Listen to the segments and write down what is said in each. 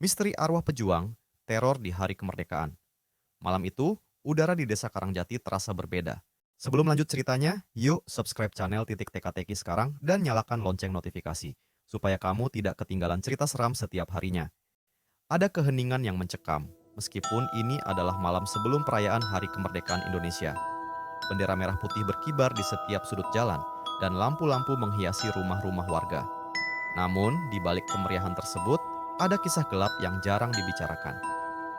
Misteri arwah pejuang, teror di hari kemerdekaan. Malam itu, udara di Desa Karangjati terasa berbeda. Sebelum lanjut ceritanya, yuk subscribe channel Titik Teka-Teki sekarang dan nyalakan lonceng notifikasi, supaya kamu tidak ketinggalan cerita seram setiap harinya. Ada keheningan yang mencekam, meskipun ini adalah malam sebelum perayaan Hari Kemerdekaan Indonesia. Bendera merah putih berkibar di setiap sudut jalan, dan lampu-lampu menghiasi rumah-rumah warga. Namun, di balik kemeriahan tersebut, ada kisah gelap yang jarang dibicarakan.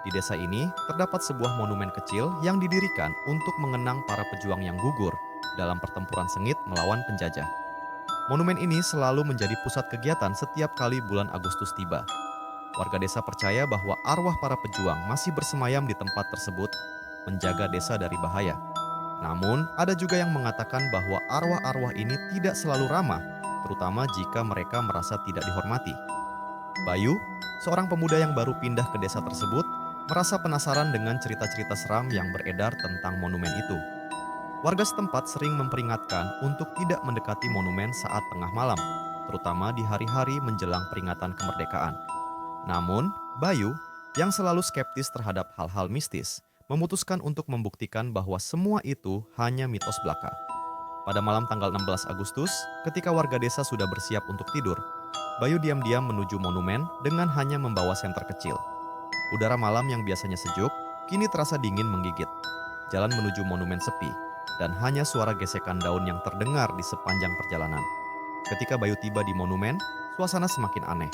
Di desa ini, terdapat sebuah monumen kecil yang didirikan untuk mengenang para pejuang yang gugur dalam pertempuran sengit melawan penjajah. Monumen ini selalu menjadi pusat kegiatan setiap kali bulan Agustus tiba. Warga desa percaya bahwa arwah para pejuang masih bersemayam di tempat tersebut, menjaga desa dari bahaya. Namun, ada juga yang mengatakan bahwa arwah-arwah ini tidak selalu ramah, terutama jika mereka merasa tidak dihormati. Bayu, seorang pemuda yang baru pindah ke desa tersebut, merasa penasaran dengan cerita-cerita seram yang beredar tentang monumen itu. Warga setempat sering memperingatkan untuk tidak mendekati monumen saat tengah malam, terutama di hari-hari menjelang peringatan kemerdekaan. Namun, Bayu, yang selalu skeptis terhadap hal-hal mistis, memutuskan untuk membuktikan bahwa semua itu hanya mitos belaka. Pada malam tanggal 16 Agustus, ketika warga desa sudah bersiap untuk tidur, Bayu diam-diam menuju monumen dengan hanya membawa senter kecil. Udara malam yang biasanya sejuk, kini terasa dingin menggigit. Jalan menuju monumen sepi, dan hanya suara gesekan daun yang terdengar di sepanjang perjalanan. Ketika Bayu tiba di monumen, suasana semakin aneh.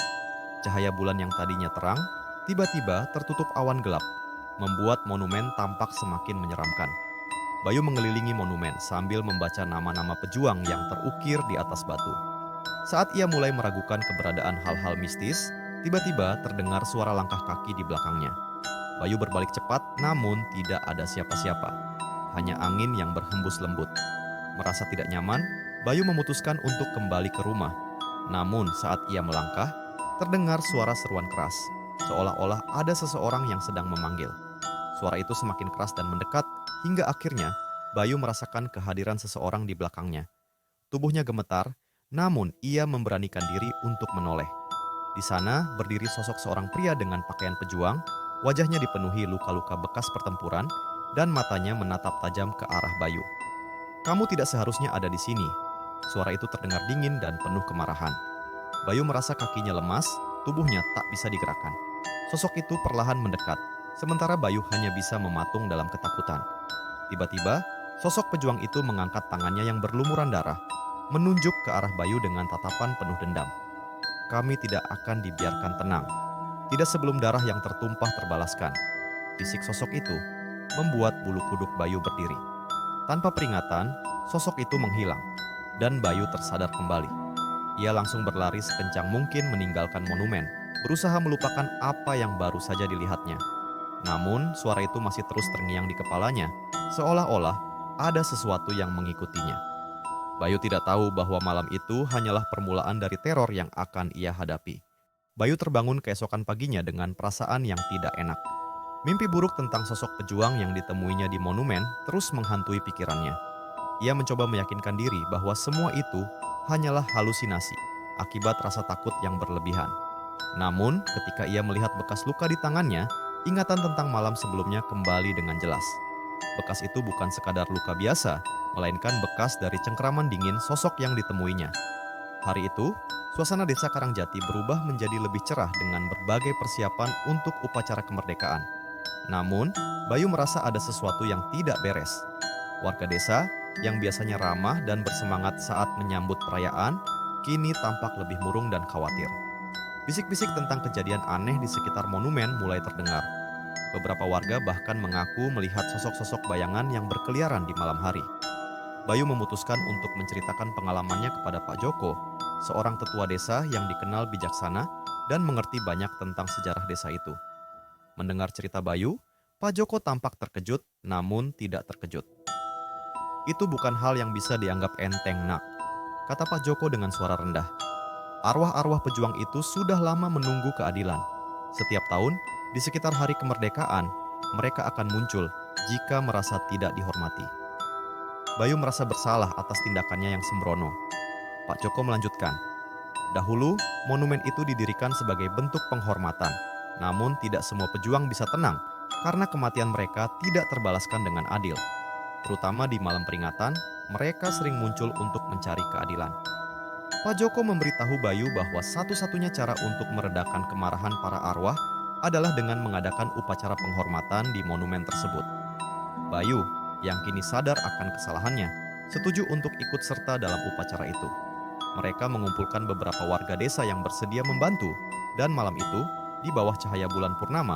Cahaya bulan yang tadinya terang, tiba-tiba tertutup awan gelap, membuat monumen tampak semakin menyeramkan. Bayu mengelilingi monumen sambil membaca nama-nama pejuang yang terukir di atas batu. Saat ia mulai meragukan keberadaan hal-hal mistis, tiba-tiba terdengar suara langkah kaki di belakangnya. Bayu berbalik cepat, namun tidak ada siapa-siapa. Hanya angin yang berhembus lembut. Merasa tidak nyaman, Bayu memutuskan untuk kembali ke rumah. Namun saat ia melangkah, terdengar suara seruan keras, seolah-olah ada seseorang yang sedang memanggil. Suara itu semakin keras dan mendekat, hingga akhirnya Bayu merasakan kehadiran seseorang di belakangnya. Tubuhnya gemetar, namun ia memberanikan diri untuk menoleh. Di sana berdiri sosok seorang pria dengan pakaian pejuang, wajahnya dipenuhi luka-luka bekas pertempuran, dan matanya menatap tajam ke arah Bayu. "Kamu tidak seharusnya ada di sini." Suara itu terdengar dingin dan penuh kemarahan. Bayu merasa kakinya lemas, tubuhnya tak bisa digerakkan. Sosok itu perlahan mendekat, sementara Bayu hanya bisa mematung dalam ketakutan. Tiba-tiba, sosok pejuang itu mengangkat tangannya yang berlumuran darah, menunjuk ke arah Bayu dengan tatapan penuh dendam. "Kami tidak akan dibiarkan tenang. Tidak sebelum darah yang tertumpah terbalaskan." Bisik sosok itu membuat bulu kuduk Bayu berdiri. Tanpa peringatan, sosok itu menghilang, dan Bayu tersadar kembali. Ia langsung berlari sekencang mungkin meninggalkan monumen, berusaha melupakan apa yang baru saja dilihatnya. Namun, suara itu masih terus terngiang di kepalanya, seolah-olah ada sesuatu yang mengikutinya. Bayu tidak tahu bahwa malam itu hanyalah permulaan dari teror yang akan ia hadapi. Bayu terbangun keesokan paginya dengan perasaan yang tidak enak. Mimpi buruk tentang sosok pejuang yang ditemuinya di monumen terus menghantui pikirannya. Ia mencoba meyakinkan diri bahwa semua itu hanyalah halusinasi akibat rasa takut yang berlebihan. Namun, ketika ia melihat bekas luka di tangannya, ingatan tentang malam sebelumnya kembali dengan jelas. Bekas itu bukan sekadar luka biasa, melainkan bekas dari cengkraman dingin sosok yang ditemuinya. Hari itu, suasana desa Karangjati berubah menjadi lebih cerah dengan berbagai persiapan untuk upacara kemerdekaan. Namun, Bayu merasa ada sesuatu yang tidak beres. Warga desa, yang biasanya ramah dan bersemangat saat menyambut perayaan, kini tampak lebih murung dan khawatir. Bisik-bisik tentang kejadian aneh di sekitar monumen mulai terdengar. Beberapa warga bahkan mengaku melihat sosok-sosok bayangan yang berkeliaran di malam hari. Bayu memutuskan untuk menceritakan pengalamannya kepada Pak Joko, seorang tetua desa yang dikenal bijaksana dan mengerti banyak tentang sejarah desa itu. Mendengar cerita Bayu, Pak Joko tampak terkejut, namun tidak terkejut. "Itu bukan hal yang bisa dianggap enteng, Nak," kata Pak Joko dengan suara rendah. "Arwah-arwah pejuang itu sudah lama menunggu keadilan. Setiap tahun, di sekitar hari kemerdekaan, mereka akan muncul jika merasa tidak dihormati." Bayu merasa bersalah atas tindakannya yang sembrono. Pak Joko melanjutkan, "Dahulu, monumen itu didirikan sebagai bentuk penghormatan, Namun tidak semua pejuang bisa tenang karena kematian mereka tidak terbalaskan dengan adil. Terutama di malam peringatan, mereka sering muncul untuk mencari keadilan. Pak Joko memberitahu Bayu bahwa satu-satunya cara untuk meredakan kemarahan para arwah adalah dengan mengadakan upacara penghormatan di monumen tersebut. Bayu, yang kini sadar akan kesalahannya, setuju untuk ikut serta dalam upacara itu. Mereka mengumpulkan beberapa warga desa yang bersedia membantu, dan malam itu, di bawah cahaya bulan purnama,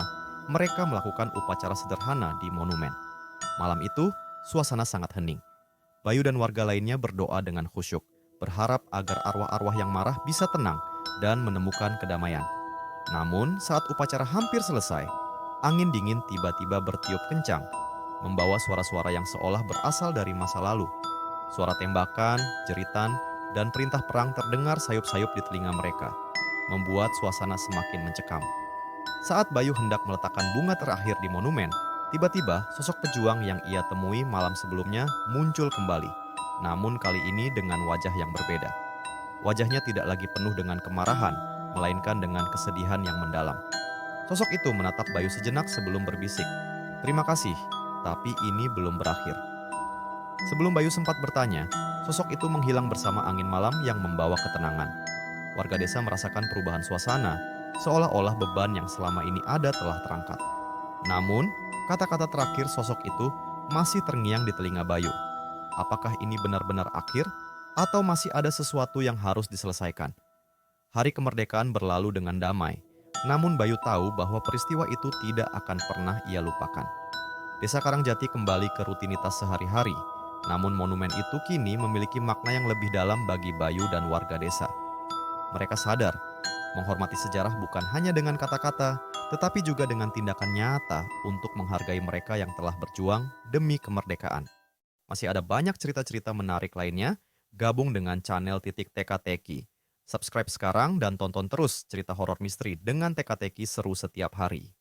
mereka melakukan upacara sederhana di monumen. Malam itu, suasana sangat hening. Bayu dan warga lainnya berdoa dengan khusyuk, berharap agar arwah-arwah yang marah bisa tenang dan menemukan kedamaian. Namun, saat upacara hampir selesai, angin dingin tiba-tiba bertiup kencang, membawa suara-suara yang seolah berasal dari masa lalu. Suara tembakan, jeritan, dan perintah perang terdengar sayup-sayup di telinga mereka, membuat suasana semakin mencekam. Saat Bayu hendak meletakkan bunga terakhir di monumen, tiba-tiba sosok pejuang yang ia temui malam sebelumnya muncul kembali, namun kali ini dengan wajah yang berbeda. Wajahnya tidak lagi penuh dengan kemarahan, melainkan dengan kesedihan yang mendalam. Sosok itu menatap Bayu sejenak sebelum berbisik, "Terima kasih, tapi ini belum berakhir." Sebelum Bayu sempat bertanya, sosok itu menghilang bersama angin malam yang membawa ketenangan. Warga desa merasakan perubahan suasana, seolah-olah beban yang selama ini ada telah terangkat. Namun, kata-kata terakhir sosok itu masih terngiang di telinga Bayu. Apakah ini benar-benar akhir, atau masih ada sesuatu yang harus diselesaikan? Hari kemerdekaan berlalu dengan damai, namun Bayu tahu bahwa peristiwa itu tidak akan pernah ia lupakan. Desa Karangjati kembali ke rutinitas sehari-hari, namun monumen itu kini memiliki makna yang lebih dalam bagi Bayu dan warga desa. Mereka sadar, menghormati sejarah bukan hanya dengan kata-kata, tetapi juga dengan tindakan nyata untuk menghargai mereka yang telah berjuang demi kemerdekaan. Masih ada banyak cerita-cerita menarik lainnya, gabung dengan channel Titik Teka-Teki. Subscribe sekarang dan tonton terus cerita horor misteri dengan teka-teki seru setiap hari.